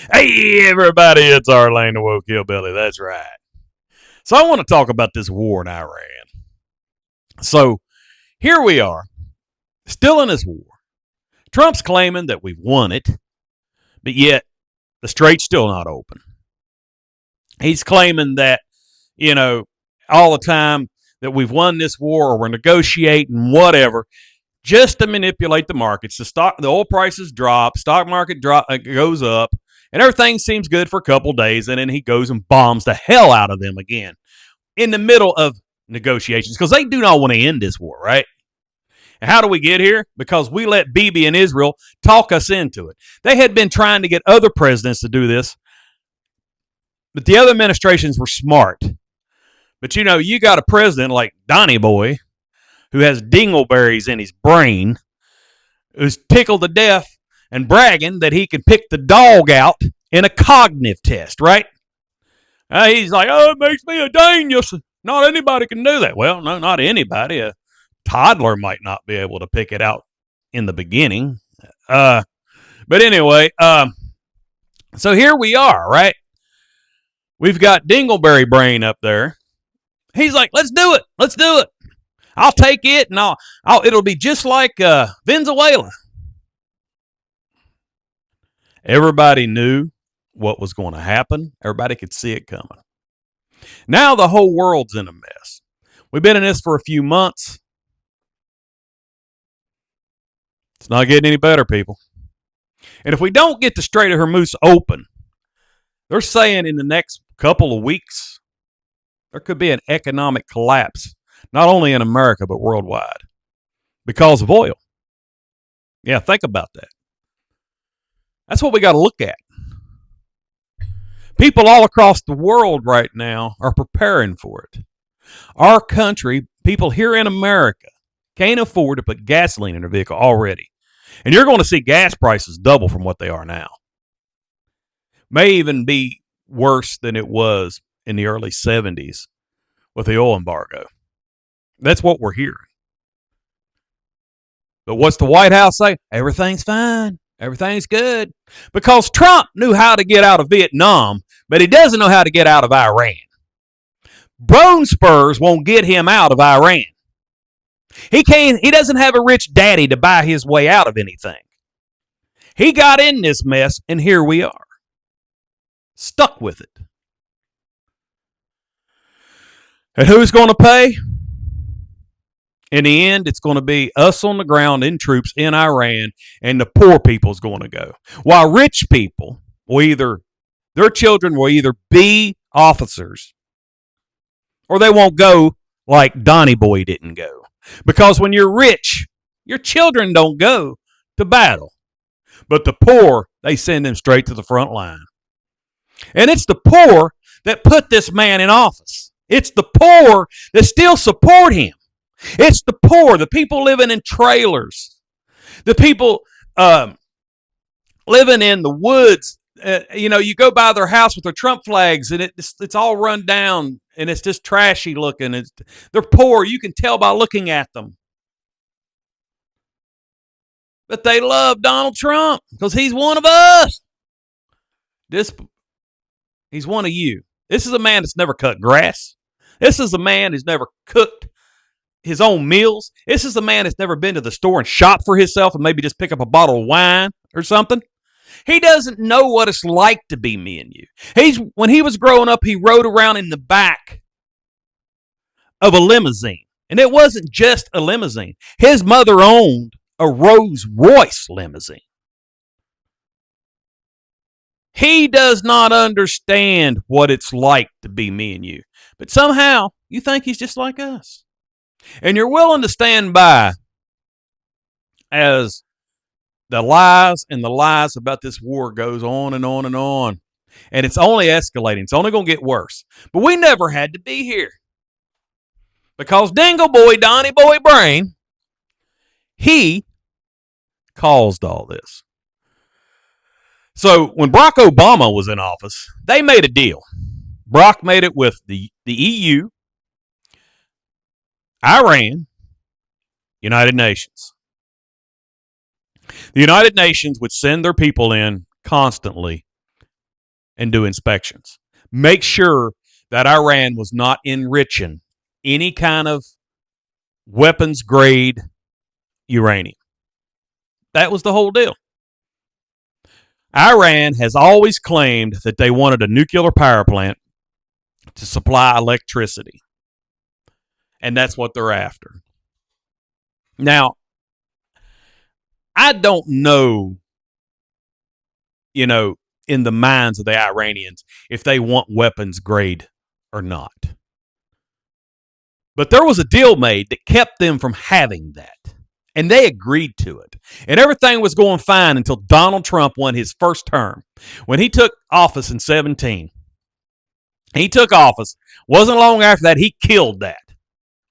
Hey, everybody, it's our Lane the Woke Hillbilly. That's right. So, I want to talk about this war in Iran. So, here we are, still in this war. Trump's claiming that we've won it, but yet the strait's still not open. He's claiming that, you know, all the time that we've won this war or we're negotiating, whatever, just to manipulate the markets. The oil prices drop, stock market goes up, and everything seems good for a couple days, and then he goes and bombs the hell out of them again in the middle of negotiations because they do not want to end this war, right? And how do we get here? Because we let Bibi and Israel talk us into it. They had been trying to get other presidents to do this, but the other administrations were smart. But you got a president like Donnie Boy who has dingleberries in his brain, who's tickled to death and bragging that he can pick the dog out in a cognitive test, right? He's like, oh, it makes me a genius. Not anybody can do that. Well, no, not anybody. A toddler might not be able to pick it out in the beginning. But anyway, so here we are, right? We've got Dingleberry Brain up there. He's like, let's do it. Let's do it. I'll take it, and it'll be just like Venezuela. Everybody knew what was going to happen. Everybody could see it coming. Now the whole world's in a mess. We've been in this for a few months. It's not getting any better, people. And if we don't get the Strait of Hormuz open, they're saying in the next couple of weeks, there could be an economic collapse, not only in America, but worldwide, because of oil. Yeah, think about that. That's what we got to look at. People all across the world right now are preparing for it. Our country, people here in America, can't afford to put gasoline in their vehicle already. And you're going to see gas prices double from what they are now. May even be worse than it was in the early 70s with the oil embargo. That's what we're hearing. But what's the White House say? Everything's fine. Everything's good. Because Trump knew how to get out of Vietnam, but he doesn't know how to get out of Iran. Bone spurs won't get him out of Iran. He doesn't have a rich daddy to buy his way out of anything. He got in this mess, and here we are. Stuck with it. And who's going to pay? In the end, it's going to be us on the ground in troops in Iran, and the poor people's going to go. While rich people their children will either be officers or they won't go like Donnie Boy didn't go. Because when you're rich, your children don't go to battle. But the poor, they send them straight to the front line. And it's the poor that put this man in office. It's the poor that still support him. It's the poor, the people living in trailers, the people living in the woods. You go by their house with their Trump flags, and it's all run down, and it's just trashy looking. They're poor. You can tell by looking at them. But they love Donald Trump because he's one of us. He's one of you. This is a man that's never cut grass. This is a man who's never cooked his own meals. This is a man that's never been to the store and shopped for himself and maybe just pick up a bottle of wine or something. He doesn't know what it's like to be me and you. When he was growing up, he rode around in the back of a limousine. And it wasn't just a limousine. His mother owned a Rolls Royce limousine. He does not understand what it's like to be me and you. But somehow, you think he's just like us. And you're willing to stand by as the lies about this war goes on and on and on. And it's only escalating. It's only going to get worse. But we never had to be here. Because Dingle Boy, Donnie Boy Brain, he caused all this. So when Barack Obama was in office, they made a deal. Barack made it with the EU, Iran, United Nations. The United Nations would send their people in constantly and do inspections. Make sure that Iran was not enriching any kind of weapons grade uranium. That was the whole deal. Iran has always claimed that they wanted a nuclear power plant to supply electricity. And that's what they're after. Now, I don't know, in the minds of the Iranians if they want weapons grade or not. But there was a deal made that kept them from having that. And they agreed to it. And everything was going fine until Donald Trump won his first term. When he took office in 2017, he took office. Wasn't long after that, he killed that.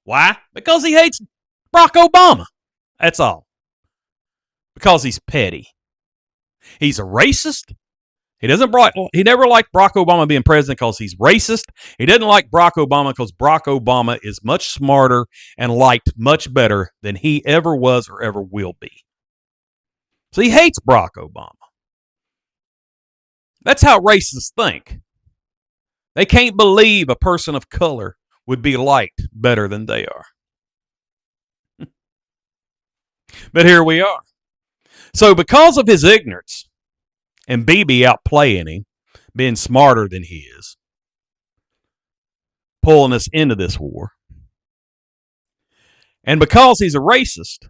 Why? Because he hates Barack Obama. That's all. Because he's petty. He's a racist. He never liked Barack Obama being president because he's racist. He didn't like Barack Obama because Barack Obama is much smarter and liked much better than he ever was or ever will be. So he hates Barack Obama. That's how racists think. They can't believe a person of color would be liked better than they are. But here we are. So because of his ignorance and Bibi outplaying him, being smarter than he is, pulling us into this war, and because he's a racist,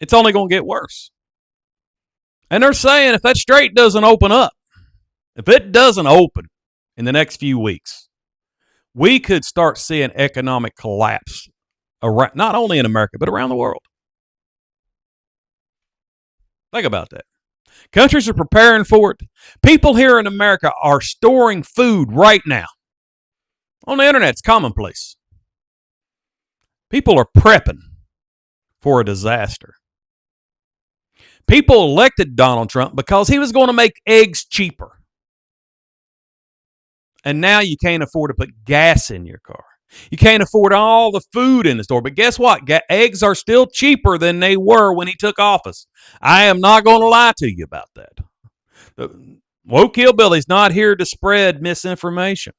it's only going to get worse. And they're saying if that strait doesn't open up, if it doesn't open in the next few weeks, we could start seeing economic collapse around, not only in America, but around the world. Think about that. Countries are preparing for it. People here in America are storing food right now. On the internet, it's commonplace. People are prepping for a disaster. People elected Donald Trump because he was going to make eggs cheaper. And now you can't afford to put gas in your car. You can't afford all the food in the store. But guess what? Eggs are still cheaper than they were when he took office. I am not going to lie to you about that. The woke hillbilly's not here to spread misinformation.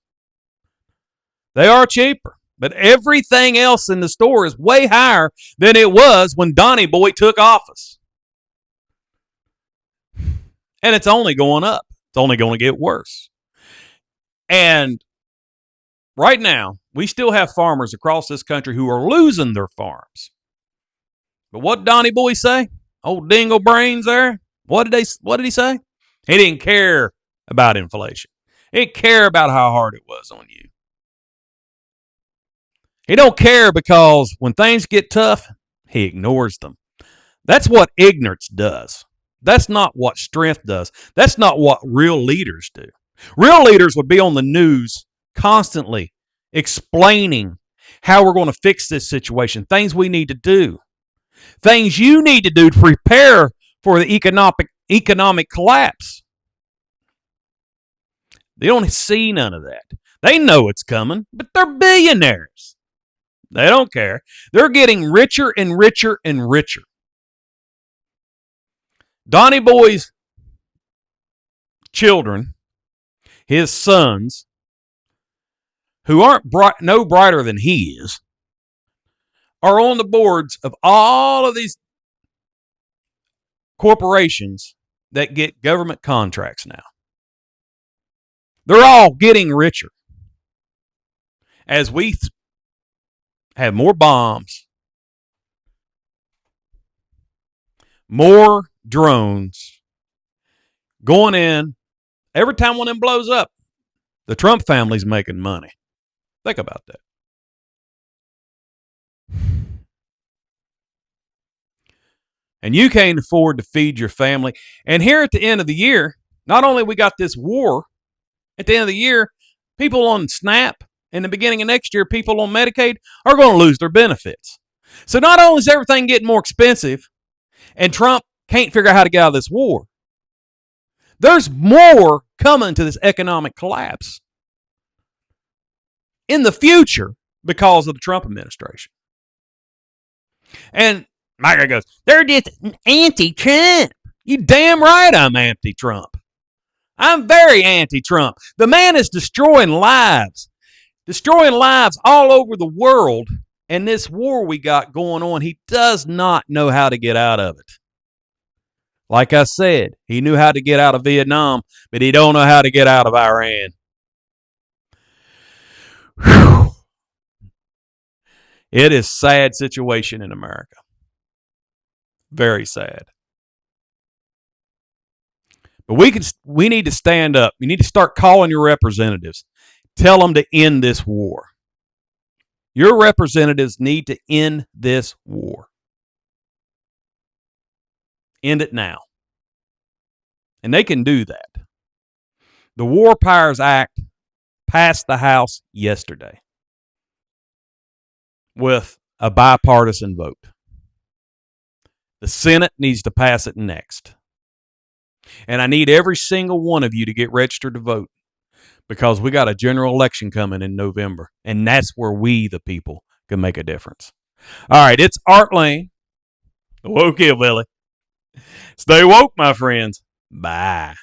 They are cheaper. But everything else in the store is way higher than it was when Donnie Boy took office. And it's only going up. It's only going to get worse. And right now, we still have farmers across this country who are losing their farms. But what Donnie Boy say? Old Dingle Brains there? What did he say? He didn't care about inflation. He didn't care about how hard it was on you. He don't care because when things get tough, he ignores them. That's what ignorance does. That's not what strength does. That's not what real leaders do. Real leaders would be on the news constantly explaining how we're going to fix this situation, things we need to do, things you need to do to prepare for the economic collapse. They don't see none of that. They know it's coming, but they're billionaires. They don't care. They're getting richer and richer and richer. Donnie Boy's children, his sons, who aren't no brighter than he is, are on the boards of all of these corporations that get government contracts now. They're all getting richer as we have more bombs, more drones going in. Every time one of them blows up, the Trump family's making money. Think about that. And you can't afford to feed your family. And here at the end of the year, not only we got this war, at the end of the year, people on SNAP, in the beginning of next year, people on Medicaid are going to lose their benefits. So not only is everything getting more expensive, and Trump can't figure out how to get out of this war, there's more coming to this economic collapse in the future because of the Trump administration. And Micah goes, they're just anti-Trump. You damn right I'm anti-Trump. I'm very anti-Trump. The man is destroying lives all over the world. And this war we got going on, he does not know how to get out of it. Like I said, he knew how to get out of Vietnam, but he don't know how to get out of Iran. Whew. It is a sad situation in America. Very sad. But we need to stand up. You need to start calling your representatives. Tell them to end this war. Your representatives need to end this war. End it now. And they can do that. The War Powers Act passed the House yesterday with a bipartisan vote. The Senate needs to pass it next. And I need every single one of you to get registered to vote because we got a general election coming in November. And that's where we, the people, can make a difference. All right, it's Art Lane, the Woke Hillbilly. Stay woke, my friends. Bye.